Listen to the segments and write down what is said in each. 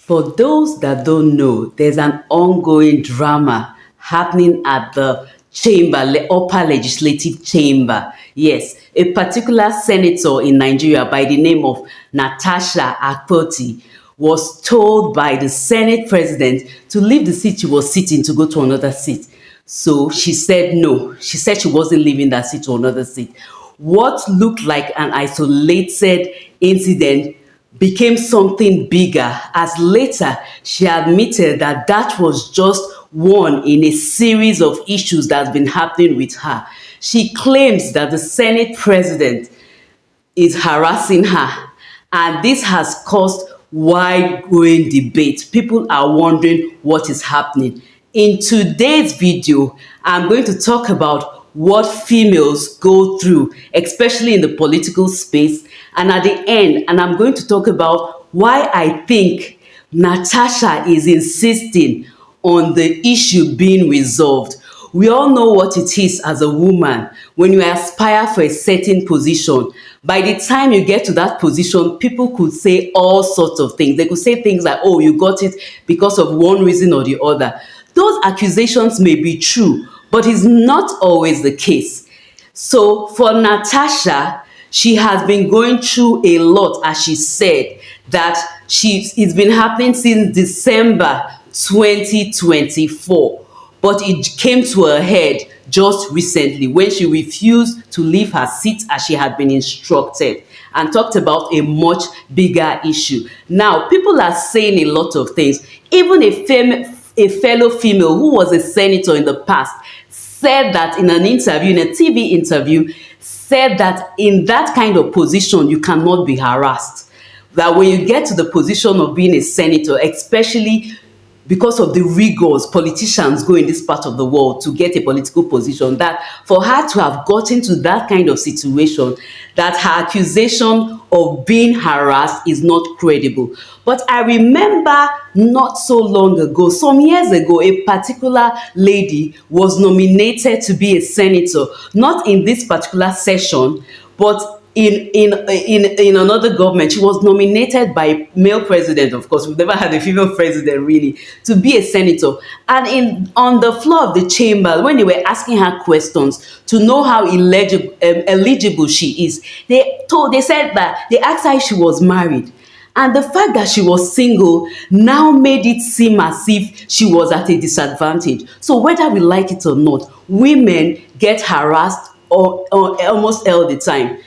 For those that don't know, there's an ongoing drama happening at the upper legislative chamber. Yes, a particular senator in Nigeria by the name of Natasha Akpoti was told by the Senate president to leave the seat she was sitting to go to another seat. So she said no. She said she wasn't leaving that seat to another seat. What looked like an isolated incident became something bigger as later she admitted that that was just one in a series of issues that's been happening with her. She claims that the Senate president is harassing her, and this has caused wide-going debate. People are wondering what is happening. In today's video, I'm going to talk about what females go through, especially in the political space, and at the end, and I'm going to talk about why I think Natasha is insisting on the issue being resolved. We all know what it is as a woman when you aspire for a certain position. By the time you get to that position, people could say all sorts of things. They could say things like, oh, you got it because of one reason or the other. Those accusations may be true, but it's not always the case. So for Natasha, she has been going through a lot, as she said, that it's been happening since December 2024. But it came to a head just recently when she refused to leave her seat as she had been instructed and talked about a much bigger issue. Now, people are saying a lot of things. Even a fellow female who was a senator in the past said that in an interview, in a TV interview, said that in that kind of position, you cannot be harassed. That when you get to the position of being a senator, especially because of the rigors politicians go in this part of the world to get a political position, that for her to have gotten to that kind of situation, that her accusation of being harassed is not credible. But I remember not so long ago, some years ago, a particular lady was nominated to be a senator, not in this particular session, but in another government. She was nominated by male president. Of course, we've never had a female president really, to be a senator. And on the floor of the chamber, when they were asking her questions to know how eligible she is, they said that they asked her if she was married. And the fact that she was single now made it seem as if she was at a disadvantage. So whether we like it or not, women get harassed almost all the time.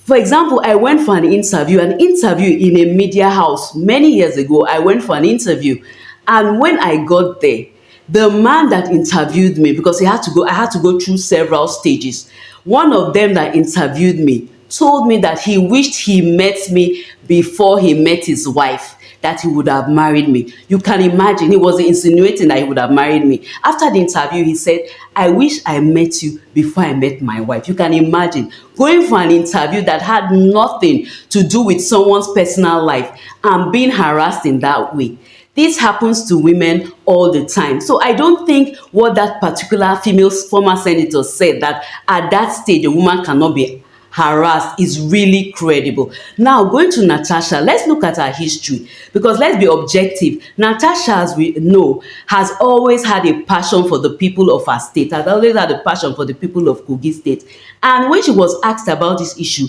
For example, I went for an interview in a media house many years ago. I went for an interview, and when I got there, the man that interviewed me, because I had to go through several stages. One of them that interviewed me told me that he wished he met me before he met his wife, that he would have married me. You can imagine, he was insinuating that he would have married me. After the interview, he said, I wish I met you before I met my wife. You can imagine going for an interview that had nothing to do with someone's personal life and being harassed in that way. This happens to women all the time. So I don't think what that particular female former senator said, that at that stage a woman cannot be harassed, is really credible. Now, going to Natasha, let's look at her history, because let's be objective. Natasha, as we know, has always had a passion for the people of her state, has always had a passion for the people of Kogi State. And when she was asked about this issue,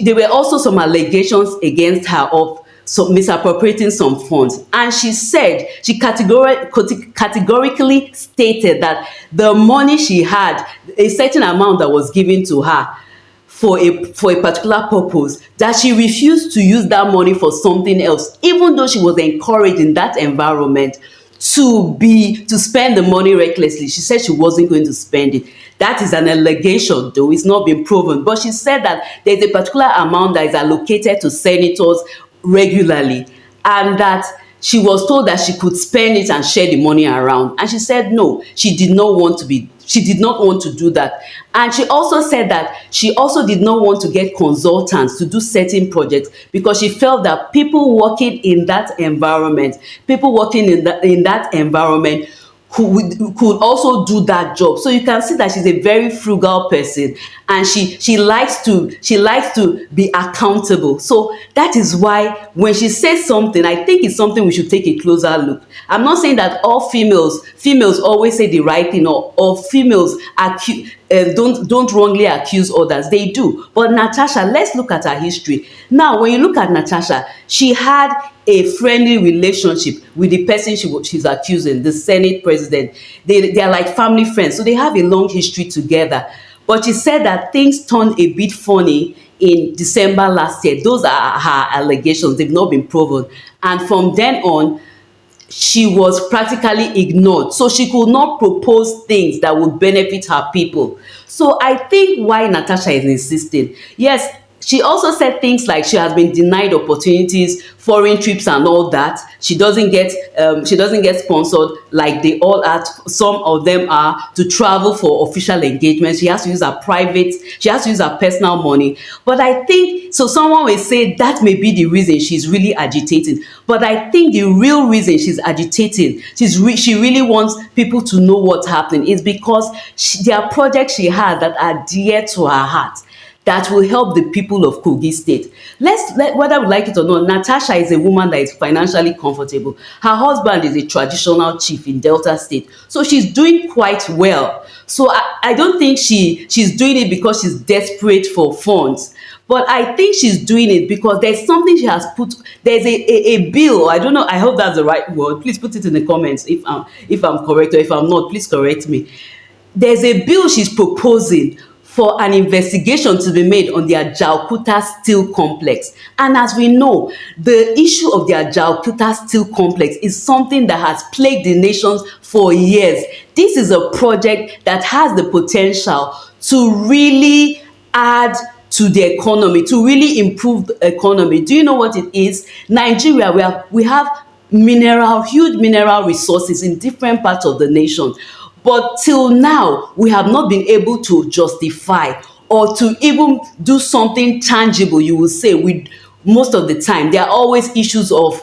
there were also some allegations against her of misappropriating some funds, and she said, she categorically stated that the money she had, a certain amount that was given to her for a particular purpose, that she refused to use that money for something else, even though she was encouraged in that environment to spend the money recklessly. She said she wasn't going to spend it. That is an allegation, though it's not been proven. But she said that there's a particular amount that is allocated to senators regularly, and that she was told that she could spend it and share the money around. And she said no, she did not want to do that. And she also said that she also did not want to get consultants to do certain projects, because she felt that people working in that environment could also do that job. So you can see that she's a very frugal person, and she likes to be accountable. So that is why when she says something, I think it's something we should take a closer look. I'm not saying that all females always say the right thing, or females don't wrongly accuse others. They do. But Natasha, let's look at her history. Now, when you look at Natasha, she had a friendly relationship with the person she's accusing, the Senate president. They are like family friends, so they have a long history together. But she said that things turned a bit funny in December last year. Those are her allegations. They've not been proven. And from then on, she was practically ignored. So she could not propose things that would benefit her people. So I think why Natasha is insisting, yes, she also said things like she has been denied opportunities, foreign trips and all that. She doesn't get sponsored like they all are. Some of them are to travel for official engagements. She has to use her personal money. But I think, so someone will say that may be the reason she's really agitating. But I think the real reason she's agitating, she really wants people to know what's happening, is because there are projects she has that are dear to her heart, that will help the people of Kogi State. Whether we like it or not, Natasha is a woman that is financially comfortable. Her husband is a traditional chief in Delta State. So she's doing quite well. So I don't think she's doing it because she's desperate for funds. But I think she's doing it because there's something she has put. There's a bill. I don't know. I hope that's the right word. Please put it in the comments if I'm correct, or if I'm not, please correct me. There's a bill she's proposing for an investigation to be made on the Ajaokuta Steel Complex. And as we know, the issue of the Ajaokuta Steel Complex is something that has plagued the nations for years. This is a project that has the potential to really add to the economy, to really improve the economy. Do you know what it is? Nigeria, we have huge mineral resources in different parts of the nation. But till now, we have not been able to justify or to even do something tangible, you will say, with most of the time. There are always issues of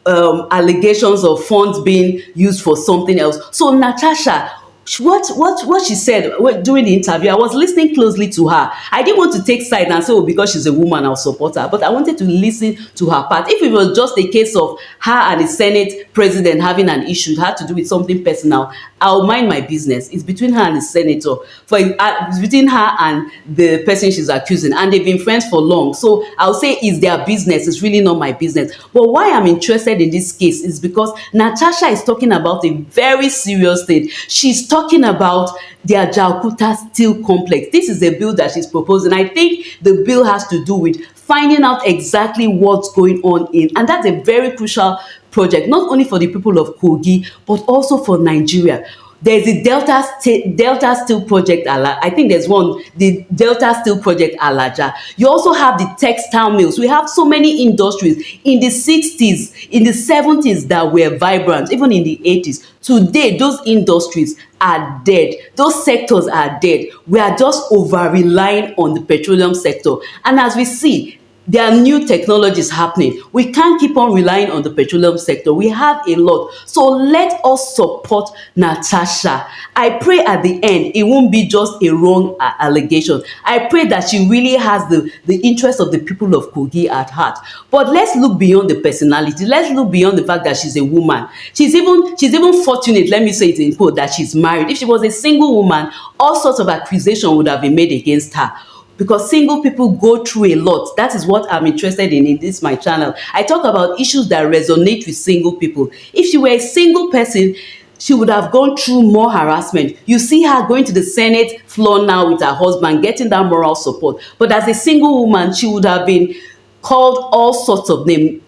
allegations of funds being used for something else. So Natasha, what she said during the interview, I was listening closely to her. I didn't want to take side and say, oh, because she's a woman, I'll support her. But I wanted to listen to her part. If it was just a case of her and the Senate president having an issue, it had to do with something personal, I'll mind my business. It's between her and the senator. It's between her and the person she's accusing. And they've been friends for long. So I'll say it's their business. It's really not my business. But why I'm interested in this case is because Natasha is talking about a very serious thing. She's talking about the Ajaokuta Steel Complex. This is a bill that she's proposing. I think the bill has to do with finding out exactly what's going on and that's a very crucial project, not only for the people of Kogi, but also for Nigeria. There's the Delta Steel Project, I think there's one, the Delta Steel Project Alaja. You also have the textile mills. We have so many industries in the 60s, in the 70s that were vibrant, even in the 80s. Today, those industries are dead. Those sectors are dead. We are just over-relying on the petroleum sector. And as we see, there are new technologies happening. We can't keep on relying on the petroleum sector. We have a lot. So let us support Natasha. I pray at the end, it won't be just a wrong allegation. I pray that she really has the interest of the people of Kogi at heart. But let's look beyond the personality. Let's look beyond the fact that she's a woman. She's even fortunate, let me say it in quote, that she's married. If she was a single woman, all sorts of accusations would have been made against her, because single people go through a lot. That is what I'm interested in this my channel. I talk about issues that resonate with single people. If she were a single person, she would have gone through more harassment. You see her going to the Senate floor now with her husband, getting that moral support. But as a single woman, she would have been called all sorts of names.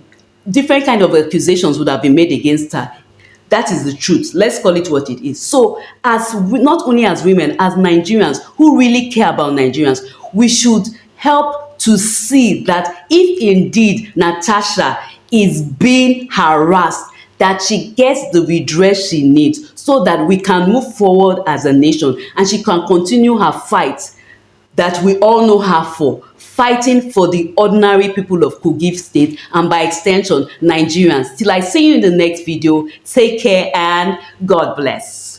Different kind of accusations would have been made against her. That is the truth. Let's call it what it is. So, not only as women, as Nigerians who really care about Nigerians, we should help to see that if indeed Natasha is being harassed, that she gets the redress she needs so that we can move forward as a nation and she can continue her fight that we all know her for, fighting for the ordinary people of Kogi State and by extension, Nigerians. Till I see you in the next video, take care and God bless.